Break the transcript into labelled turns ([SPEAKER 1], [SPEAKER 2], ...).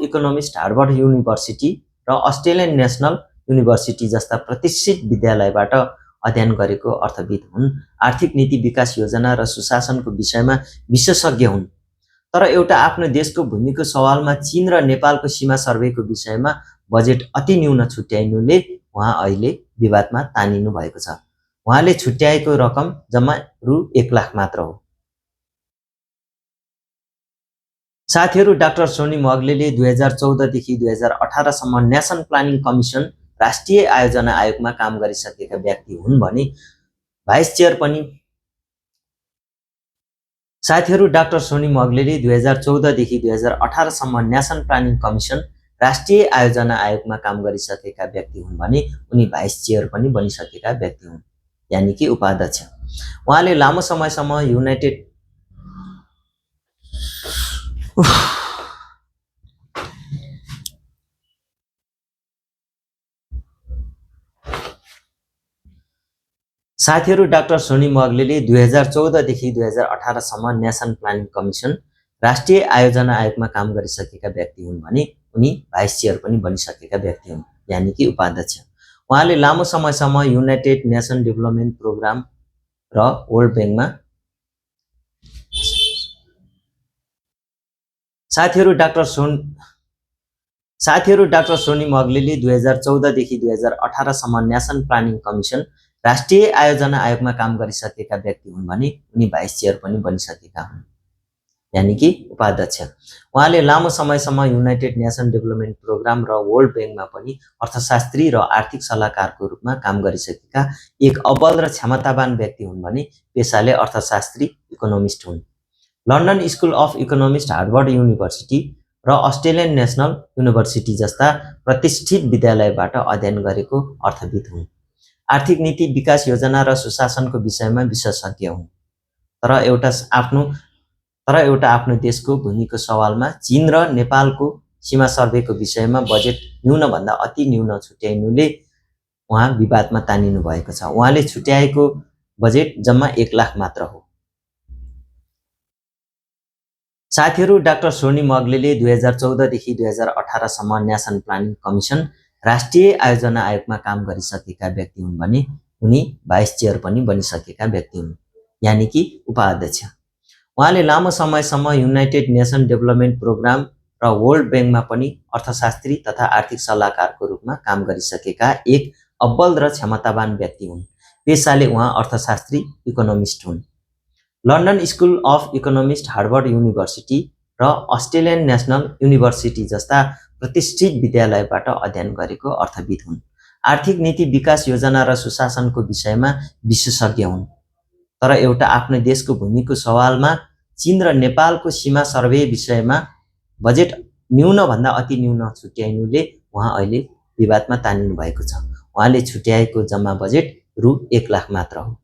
[SPEAKER 1] Economist Harvard university र Australian national university जस्ता प्रतिष्ठित विद्यालयबाट अध्ययन गरेको अर्थविद हुन्। आर्थिक नीति विकास योजना र सुशासनको विषयमा विशेषज्ञ हुन्। तर एउटा आफ्नो देशको भूमिको सवालमा चीन र नेपालको सीमा सर्वेको विषयमा बजेट अति न्यून छुट्याइनुले उहाँ अहिले विवादमा तानिनु भएको छ। उहाँले छुट्याएको रकम जम्मा रु 1 लाख मात्र हो। साथीहरू, डाक्टर सोनिम वाग्लेले 2014 देखि 2018 सम्म नेसन प्लानिङ कमिसन राष्ट्रिय आयोजना आयोगमा काम गरिसकेका व्यक्ति हुन् भने भाइस चेयर पनि। साथीहरू, डाक्टर सोनिम वाग्लेले 2014 देखि 2018 सम्म नेसन प्लानिङ कमिसन राष्ट्रिय आयोजना आयोगमा काम गरिसकेका व्यक्ति हुन् भने उनी भाइस चेयर पनि बनिसकेका व्यक्ति हुन्, यानि कि उपाध्यक्ष। उहाँले लामो समयसम्म युनाइटेड साथीहरू, डाक्टर सोनिम वाग्लेले 2014 देखि 2018 सम्म नेसन प्लानिङ कमिसन राष्ट्रिय आयोजना आयोगमा काम गरिसकेका व्यक्ति हुन् भने उनी भाइस चेयर पनि बनिसकेका व्यक्ति हुन्, यानि कि उपाध्यक्ष। उहाँले लामो समयसम्म युनाइटेड नेसन डेभलपमेन्ट प्रोग्राम र वर्ल्ड ब्याङ्कमा। साथीहरू, डाक्टर सोनिम वाग्लेले 2014 देखि 2018 सम्म नेसन प्लानिङ कमिसन राष्ट्रिय आयोजना आयोगमा काम गरिसकेका व्यक्ति हुन् भने उनी भाइस चेयर पनि बनिसकेका हुन्, यानि कि उपाध्यक्ष। उहाँले लामो समयसम्म युनाइटेड नेसन डेभलपमेन्ट प्रोग्राम र वर्ल्ड ब्याङ्कमा पनि अर्थशास्त्री र आर्थिक सल्लाहकारको रूपमा काम गरिसकेका एक अब्बल र क्षमतावान व्यक्ति हुन् भने पेसाले अर्थशास्त्री इकोनोमिस्ट हुन्। London school of economist, Harvard university र अस्ट्रेलियन नेशनल युनिभर्सिटी जस्ता प्रतिष्ठित विद्यालयबाट अध्ययन गरेको अर्थविद हुन्। आर्थिक नीति विकास योजना र सुशासनको विषयमा विशेषज्ञ हुन्। तर एउटा आफ्नो देशको भूमिको सवालमा चीन र नेपालको सीमा सर्वेको विषयमा बजेट न्यूनभन्दा अति न्यून छुट्याइनुले उहाँ विवादमा तानिनु भएको छ। उहाँले छुट्याएको बजेट जम्मा 1 लाख मात्र हो। साथीहरू, डाक्टर सोनिम वाग्लेले 2014 देखि 2018 सम्म नेसन प्लानिङ कमिसन राष्ट्रिय आयोजना आयोगमा काम गरिसकेका व्यक्ति हुन् भने उनी भाइस चेयर पनि बनिसकेका व्यक्ति हुन्, यानि कि उपाध्यक्ष। उहाँले लामो समयसम्म युनाइटेड नेसन डेभलपमेन्ट प्रोग्राम र वर्ल्ड ब्याङ्कमा पनि अर्थशास्त्री तथा आर्थिक सल्लाहकारको रूपमा काम गरिसकेका एक अब्बल र क्षमतावान व्यक्ति हुन्। पेसाले उहाँ अर्थशास्त्री इकोनोमिस्ट हुन्। London school of economist, Harvard university र अस्ट्रेलियन नेशनल युनिभर्सिटी जस्ता प्रतिष्ठित विद्यालयबाट अध्ययन गरेको अर्थविद हुन्। आर्थिक नीति विकास योजना र सुशासनको विषयमा विशेषज्ञ हुन्। तर एउटा आफ्नो देशको भूमिको सवालमा चीन र नेपालको सीमा सर्वे विषयमा बजेट न्यूनभन्दा अति न्यून छुट्याइनुले उहाँ अहिले विवादमा तानिनु भएको छ। उहाँले छुट्याएको जम्मा बजेट रु 1 लाख मात्र हो।